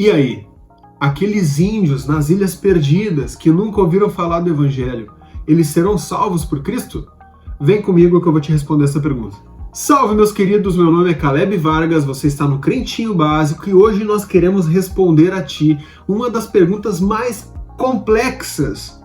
E aí? Aqueles índios nas Ilhas Perdidas que nunca ouviram falar do Evangelho, eles serão salvos por Cristo? Vem comigo que eu vou te responder essa pergunta. Salve, meus queridos, meu nome é Caleb Vargas, você está no Crentinho Básico e hoje nós queremos responder a ti uma das perguntas mais complexas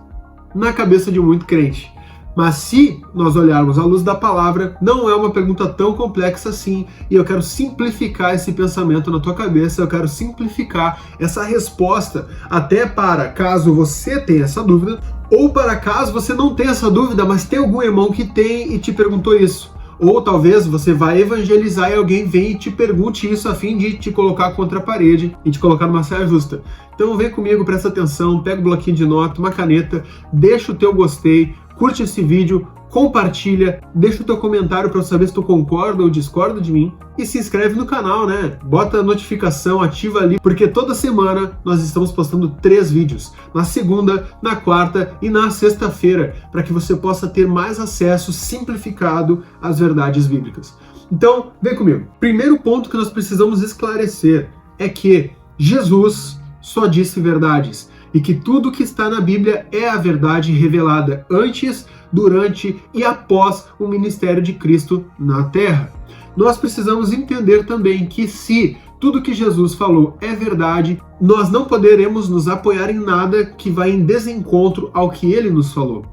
na cabeça de muito crente. Mas se nós olharmos à luz da palavra, não é uma pergunta tão complexa assim, e eu quero simplificar esse pensamento na tua cabeça, eu quero simplificar essa resposta, até para caso você tenha essa dúvida, ou para caso você não tenha essa dúvida, mas tem algum irmão que tem e te perguntou isso. Ou talvez você vai evangelizar e alguém vem e te pergunte isso a fim de te colocar contra a parede e te colocar numa saia justa. Então vem comigo, presta atenção, pega o bloquinho de nota, uma caneta, deixa o teu gostei, curte esse vídeo, compartilha, deixa o teu comentário para eu saber se tu concorda ou discorda de mim e se inscreve no canal, né? Bota a notificação, ativa ali, porque toda semana nós estamos postando 3 vídeos, na segunda, na quarta e na sexta-feira, para que você possa ter mais acesso simplificado às verdades bíblicas. Então, vem comigo. Primeiro ponto que nós precisamos esclarecer é que Jesus só disse verdades e que tudo que está na Bíblia é a verdade revelada antes, durante e após o ministério de Cristo na Terra. Nós precisamos entender também que se tudo que Jesus falou é verdade, nós não poderemos nos apoiar em nada que vá em desencontro ao que ele nos falou.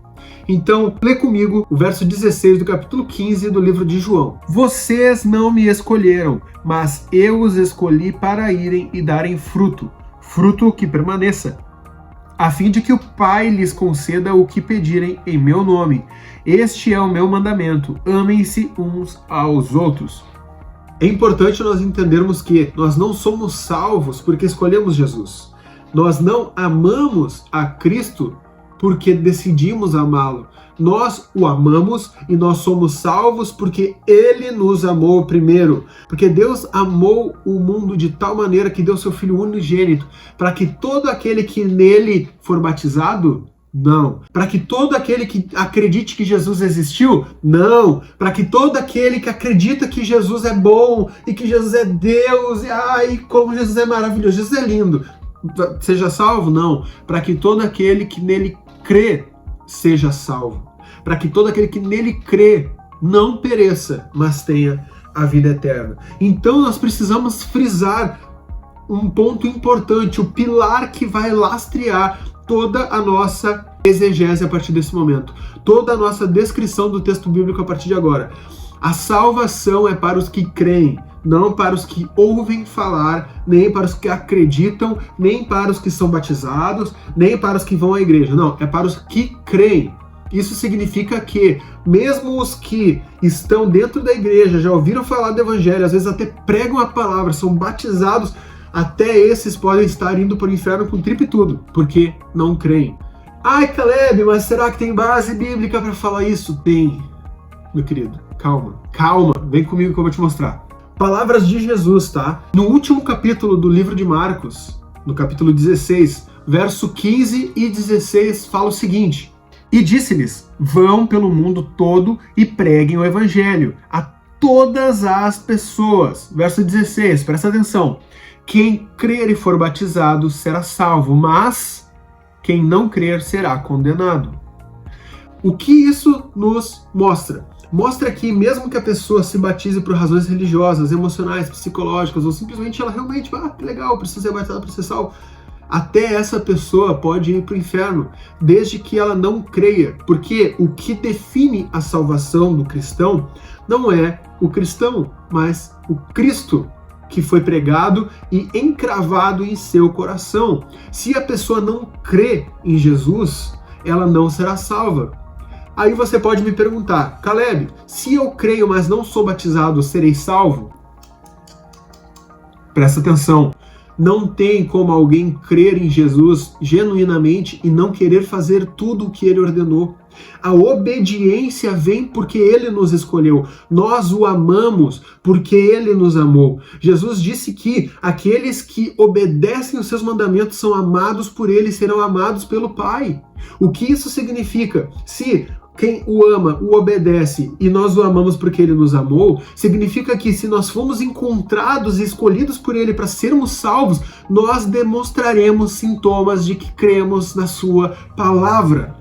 Então, lê comigo o verso 16 do capítulo 15 do livro de João. Vocês não me escolheram, mas eu os escolhi para irem e darem fruto, fruto que permaneça, a fim de que o Pai lhes conceda o que pedirem em meu nome. Este é o meu mandamento, amem-se uns aos outros. É importante nós entendermos que nós não somos salvos porque escolhemos Jesus. Nós não amamos a Cristo porque decidimos amá-lo. Nós o amamos e nós somos salvos porque Ele nos amou primeiro. Porque Deus amou o mundo de tal maneira que deu seu Filho unigênito, para que todo aquele que nele for batizado, não. Para que todo aquele que acredite que Jesus existiu, não. Para que todo aquele que acredita que Jesus é bom e que Jesus é Deus, e ai, como Jesus é maravilhoso, Jesus é lindo, seja salvo, não. Para que todo aquele que nele crê seja salvo. Para que todo aquele que nele crê não pereça, mas tenha a vida eterna. Então nós precisamos frisar um ponto importante, o pilar que vai lastrear toda a nossa exegese a partir desse momento, toda a nossa descrição do texto bíblico a partir de agora. A salvação é para os que creem, não para os que ouvem falar, nem para os que acreditam, nem para os que são batizados, nem para os que vão à igreja. Não, é para os que creem. Isso significa que, mesmo os que estão dentro da igreja, já ouviram falar do evangelho, às vezes até pregam a palavra, são batizados, até esses podem estar indo para o inferno com tripa e tudo, porque não creem. Ai, Caleb, mas será que tem base bíblica para falar isso? Tem, meu querido. Calma, vem comigo que eu vou te mostrar. Palavras de Jesus, tá? No último capítulo do livro de Marcos, no capítulo 16, verso 15 e 16, fala o seguinte: e disse-lhes, vão pelo mundo todo e preguem o evangelho a todas as pessoas. Verso 16, presta atenção. Quem crer e for batizado será salvo, mas quem não crer será condenado. O que isso nos mostra? Mostra que mesmo que a pessoa se batize por razões religiosas, emocionais, psicológicas, ou simplesmente ela realmente, que legal, precisa ser batizada para ser salvo, até essa pessoa pode ir para o inferno, desde que ela não creia, porque o que define a salvação do cristão não é o cristão, mas o Cristo que foi pregado e encravado em seu coração. Se a pessoa não crê em Jesus, ela não será salva. Aí você pode me perguntar, Caleb, se eu creio, mas não sou batizado, serei salvo? Presta atenção. Não tem como alguém crer em Jesus genuinamente e não querer fazer tudo o que ele ordenou. A obediência vem porque ele nos escolheu. Nós o amamos porque ele nos amou. Jesus disse que aqueles que obedecem os seus mandamentos são amados por ele e serão amados pelo Pai. O que isso significa? Se quem o ama, o obedece, e nós o amamos porque ele nos amou, significa que se nós fomos encontrados e escolhidos por ele para sermos salvos, nós demonstraremos sintomas de que cremos na sua palavra.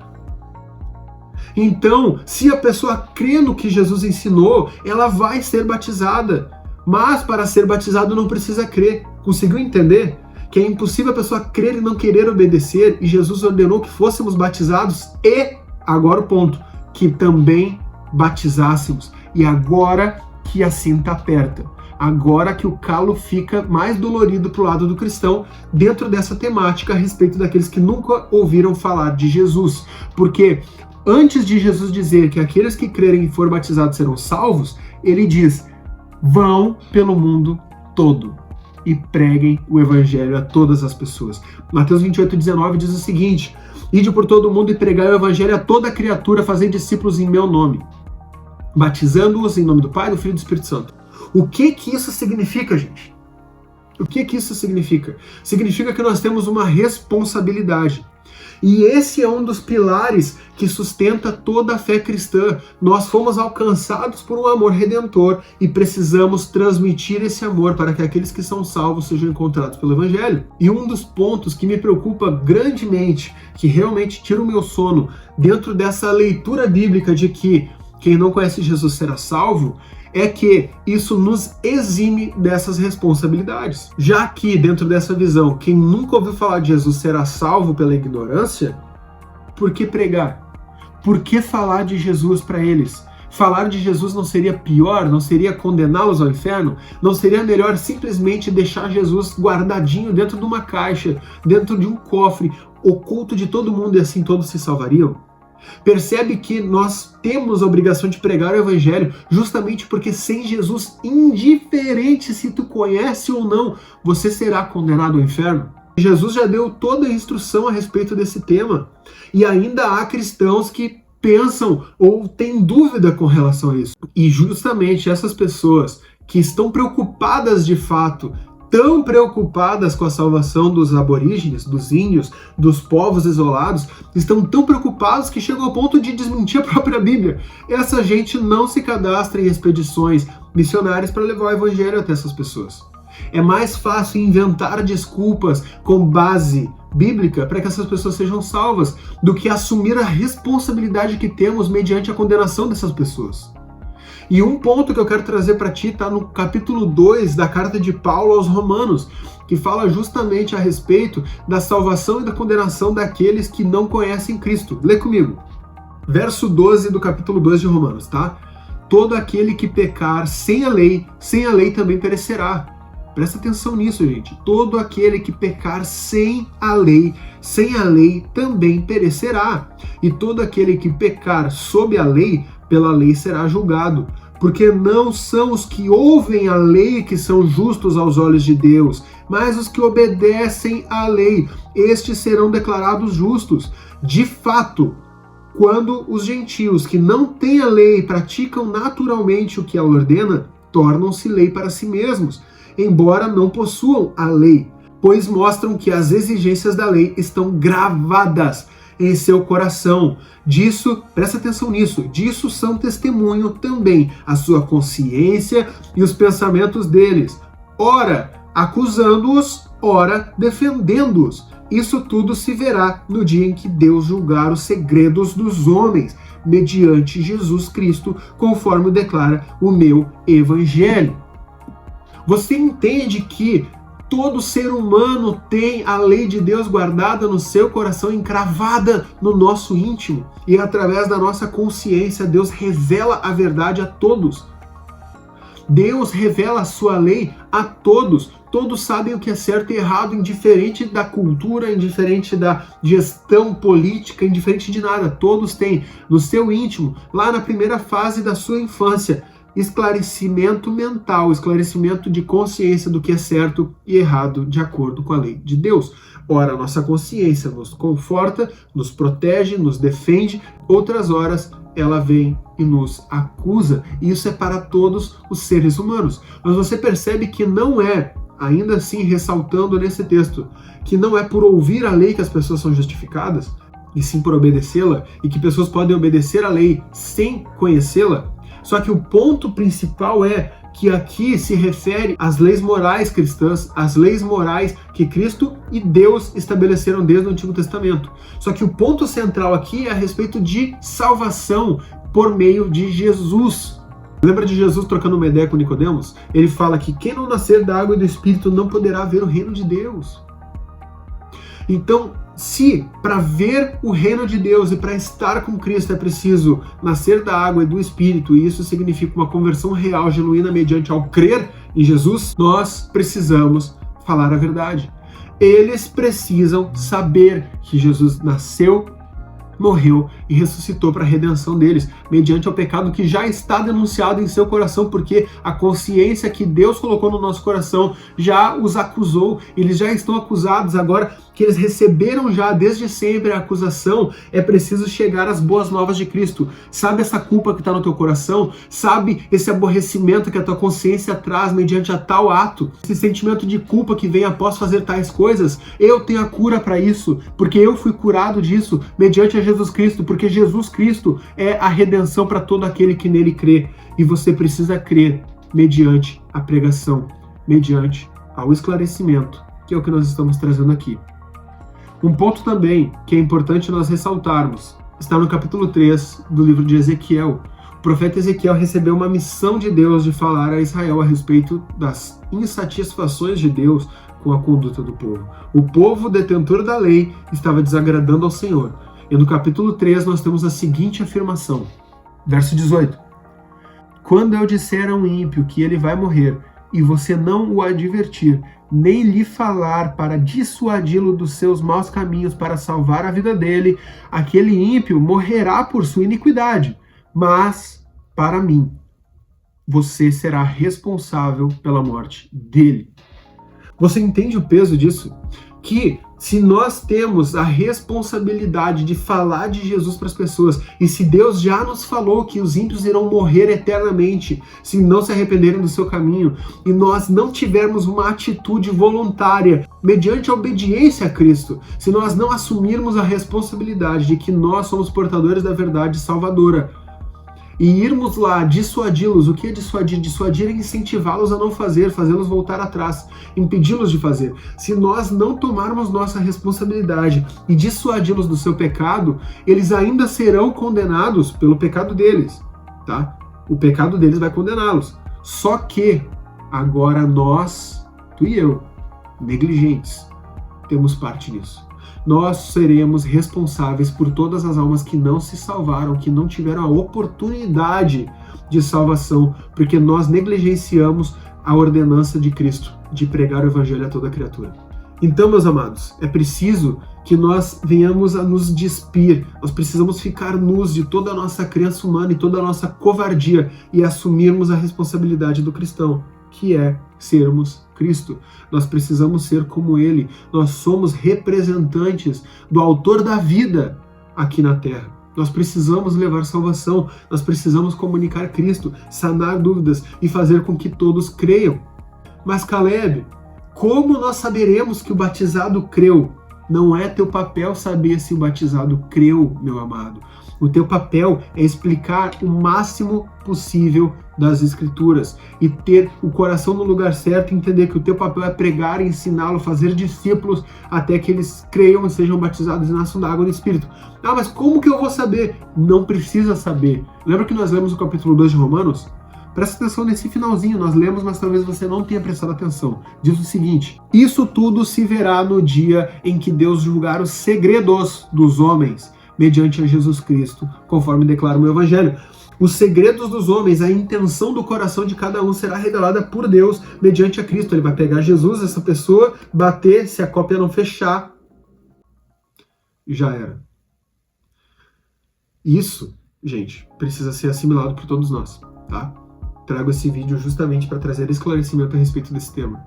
Então, se a pessoa crê no que Jesus ensinou, ela vai ser batizada. Mas para ser batizado não precisa crer. Conseguiu entender? Que é impossível a pessoa crer e não querer obedecer, e Jesus ordenou que fôssemos batizados e, agora o ponto, que também batizássemos. E agora que a cinta aperta, agora que o calo fica mais dolorido para o lado do cristão, dentro dessa temática a respeito daqueles que nunca ouviram falar de Jesus. Porque antes de Jesus dizer que aqueles que crerem e forem batizados serão salvos, ele diz: vão pelo mundo todo e preguem o evangelho a todas as pessoas. Mateus 28:19 diz o seguinte: ide por todo o mundo e pregai o evangelho a toda criatura, fazendo discípulos em meu nome, batizando-os em nome do Pai, do Filho e do Espírito Santo. O que isso significa, gente? O que isso significa? Significa que nós temos uma responsabilidade. E esse é um dos pilares que sustenta toda a fé cristã. Nós fomos alcançados por um amor redentor e precisamos transmitir esse amor para que aqueles que são salvos sejam encontrados pelo Evangelho. E um dos pontos que me preocupa grandemente, que realmente tira o meu sono, dentro dessa leitura bíblica de que quem não conhece Jesus será salvo, é que isso nos exime dessas responsabilidades. Já que, dentro dessa visão, quem nunca ouviu falar de Jesus será salvo pela ignorância, por que pregar? Por que falar de Jesus para eles? Falar de Jesus não seria pior? Não seria condená-los ao inferno? Não seria melhor simplesmente deixar Jesus guardadinho dentro de uma caixa, dentro de um cofre, oculto de todo mundo, e assim todos se salvariam? Percebe que nós temos a obrigação de pregar o evangelho justamente porque sem Jesus, indiferente se tu conhece ou não, você será condenado ao inferno. Jesus já deu toda a instrução a respeito desse tema, e ainda há cristãos que pensam ou têm dúvida com relação a isso. E justamente essas pessoas que estão preocupadas de fato, tão preocupadas com a salvação dos aborígenes, dos índios, dos povos isolados, estão tão preocupados que chegam ao ponto de desmentir a própria Bíblia. Essa gente não se cadastra em expedições missionárias para levar o evangelho até essas pessoas. É mais fácil inventar desculpas com base bíblica para que essas pessoas sejam salvas do que assumir a responsabilidade que temos mediante a condenação dessas pessoas. E um ponto que eu quero trazer para ti está no capítulo 2 da carta de Paulo aos Romanos, que fala justamente a respeito da salvação e da condenação daqueles que não conhecem Cristo. Lê comigo. Verso 12 do capítulo 2 de Romanos, tá? Todo aquele que pecar sem a lei também perecerá. Presta atenção nisso, gente. Todo aquele que pecar sem a lei também perecerá. E todo aquele que pecar sob a lei, pela lei será julgado. Porque não são os que ouvem a lei que são justos aos olhos de Deus, mas os que obedecem à lei, estes serão declarados justos. De fato, quando os gentios que não têm a lei praticam naturalmente o que ela ordena, tornam-se lei para si mesmos, embora não possuam a lei, pois mostram que as exigências da lei estão gravadas em seu coração. Disso, presta atenção nisso, disso são testemunho também a sua consciência e os pensamentos deles, ora acusando-os, ora defendendo-os. Isso tudo se verá no dia em que Deus julgar os segredos dos homens, mediante Jesus Cristo, conforme declara o meu evangelho. Você entende que todo ser humano tem a lei de Deus guardada no seu coração, encravada no nosso íntimo, e através da nossa consciência Deus revela a verdade a todos. Deus revela a sua lei a todos. Todos sabem o que é certo e errado, indiferente da cultura, indiferente da gestão política, indiferente de nada. Todos têm no seu íntimo, lá na primeira fase da sua infância, esclarecimento mental, esclarecimento de consciência do que é certo e errado de acordo com a lei de Deus. Ora, a nossa consciência nos conforta, nos protege, nos defende, outras horas ela vem e nos acusa. E isso é para todos os seres humanos. Mas você percebe que não é, ainda assim ressaltando nesse texto, que não é por ouvir a lei que as pessoas são justificadas. e sim por obedecê-la, e que pessoas podem obedecer a lei sem conhecê-la. Só que o ponto principal é que aqui se refere às leis morais cristãs, às leis morais que Cristo e Deus estabeleceram desde o Antigo Testamento. Só que o ponto central aqui é a respeito de salvação por meio de Jesus. Lembra de Jesus trocando uma ideia com Nicodemos? Ele fala que quem não nascer da água e do Espírito não poderá ver o reino de Deus. Então, se para ver o reino de Deus e para estar com Cristo é preciso nascer da água e do Espírito, e isso significa uma conversão real, genuína, mediante ao crer em Jesus, nós precisamos falar a verdade. Eles precisam saber que Jesus nasceu, morreu e ressuscitou para a redenção deles, mediante ao pecado que já está denunciado em seu coração, porque a consciência que Deus colocou no nosso coração já os acusou, eles já estão acusados. Agora que eles receberam já desde sempre a acusação, é preciso chegar às boas novas de Cristo. Sabe essa culpa que está no teu coração? Sabe esse aborrecimento que a tua consciência traz mediante a tal ato? Esse sentimento de culpa que vem após fazer tais coisas? Eu tenho a cura para isso, porque eu fui curado disso mediante a Jesus Cristo, porque Jesus Cristo é a redenção para todo aquele que nele crê. E você precisa crer mediante a pregação, mediante ao esclarecimento, que é o que nós estamos trazendo aqui. Um ponto também que é importante nós ressaltarmos está no capítulo 3 do livro de Ezequiel. O profeta Ezequiel recebeu uma missão de Deus de falar a Israel a respeito das insatisfações de Deus com a conduta do povo. O povo detentor da lei estava desagradando ao Senhor. E no capítulo 3 nós temos a seguinte afirmação, verso 18. Quando eu disser a um ímpio que ele vai morrer, e você não o advertir, nem lhe falar para dissuadi-lo dos seus maus caminhos para salvar a vida dele, aquele ímpio morrerá por sua iniquidade. Mas, para mim, você será responsável pela morte dele. Você entende o peso disso? Que se nós temos a responsabilidade de falar de Jesus para as pessoas, e se Deus já nos falou que os ímpios irão morrer eternamente se não se arrependerem do seu caminho, e nós não tivermos uma atitude voluntária mediante a obediência a Cristo, se nós não assumirmos a responsabilidade de que nós somos portadores da verdade salvadora, e irmos lá dissuadi-los. O que é dissuadir? Dissuadir é incentivá-los a não fazer, fazê-los voltar atrás, impedi-los de fazer. Se nós não tomarmos nossa responsabilidade e dissuadi-los do seu pecado, eles ainda serão condenados pelo pecado deles, tá? O pecado deles vai condená-los. Só que agora nós, tu e eu, negligentes, temos parte nisso. Nós seremos responsáveis por todas as almas que não se salvaram, que não tiveram a oportunidade de salvação, porque nós negligenciamos a ordenança de Cristo de pregar o evangelho a toda criatura. Então, meus amados, é preciso que nós venhamos a nos despir, nós precisamos ficar nus de toda a nossa crença humana e toda a nossa covardia e assumirmos a responsabilidade do cristão, que é sermos Cristo. Nós precisamos ser como Ele. Nós somos representantes do autor da vida aqui na Terra. Nós precisamos levar salvação, nós precisamos comunicar Cristo, sanar dúvidas e fazer com que todos creiam. Mas Caleb, como nós saberemos que o batizado creu? Não é teu papel saber se o batizado creu, meu amado. O teu papel é explicar o máximo possível das Escrituras e ter o coração no lugar certo e entender que o teu papel é pregar, ensiná-lo, fazer discípulos até que eles creiam e sejam batizados e nasçam da água e do Espírito. Ah, mas como que eu vou saber? Não precisa saber. Lembra que nós lemos o capítulo 2 de Romanos? Presta atenção nesse finalzinho, nós lemos, mas talvez você não tenha prestado atenção. Diz o seguinte: isso tudo se verá no dia em que Deus julgar os segredos dos homens, mediante a Jesus Cristo, conforme declara o meu Evangelho. Os segredos dos homens, a intenção do coração de cada um será revelada por Deus mediante a Cristo. Ele vai pegar Jesus, essa pessoa, bater, se a cópia não fechar, já era. Isso, gente, precisa ser assimilado por todos nós, tá? Trago esse vídeo justamente para trazer esclarecimento a respeito desse tema.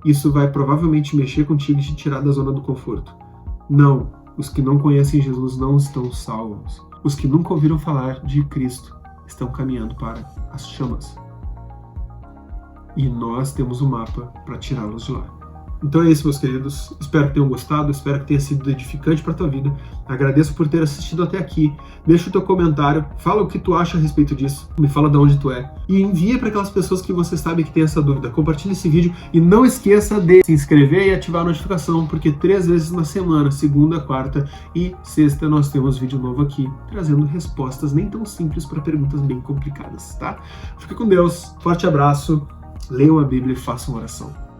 Isso vai provavelmente mexer contigo e te tirar da zona do conforto. Não, os que não conhecem Jesus não estão salvos. Os que nunca ouviram falar de Cristo estão caminhando para as chamas. E nós temos um mapa para tirá-los de lá. Então é isso, meus queridos. Espero que tenham gostado, espero que tenha sido edificante para a tua vida. Agradeço por ter assistido até aqui. Deixa o teu comentário, fala o que tu acha a respeito disso, me fala de onde tu é. E envia para aquelas pessoas que você sabe que tem essa dúvida. Compartilha esse vídeo e não esqueça de se inscrever e ativar a notificação, porque 3 vezes na semana, segunda, quarta e sexta, nós temos vídeo novo aqui, trazendo respostas nem tão simples para perguntas bem complicadas, tá? Fica com Deus, forte abraço, leiam a Bíblia e façam oração.